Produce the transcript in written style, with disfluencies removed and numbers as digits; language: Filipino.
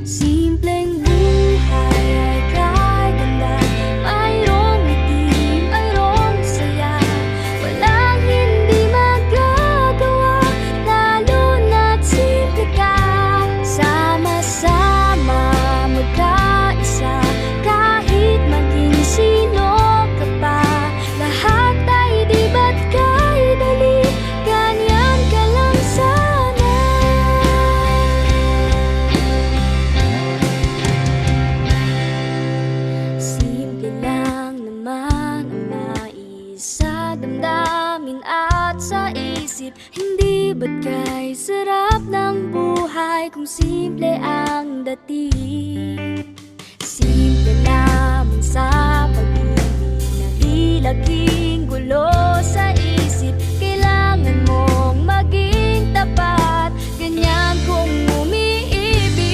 Simpleng buhay ay kahit ganda, mayroong ngiti, mayroong saya. Walang hindi magagawa, lalo na't simple ka. Sama-sama, magkaisa, kahit maging sino ka pa. Lahat ay di ba't kahit dali, ganyan ka lang sana. Simple lang naman ang nais sa damdamin at sa isip. Hindi ba't kay sarap ng buhay kung simple ang dating? Simple lamang sa pag-ibig na di laging gulo sa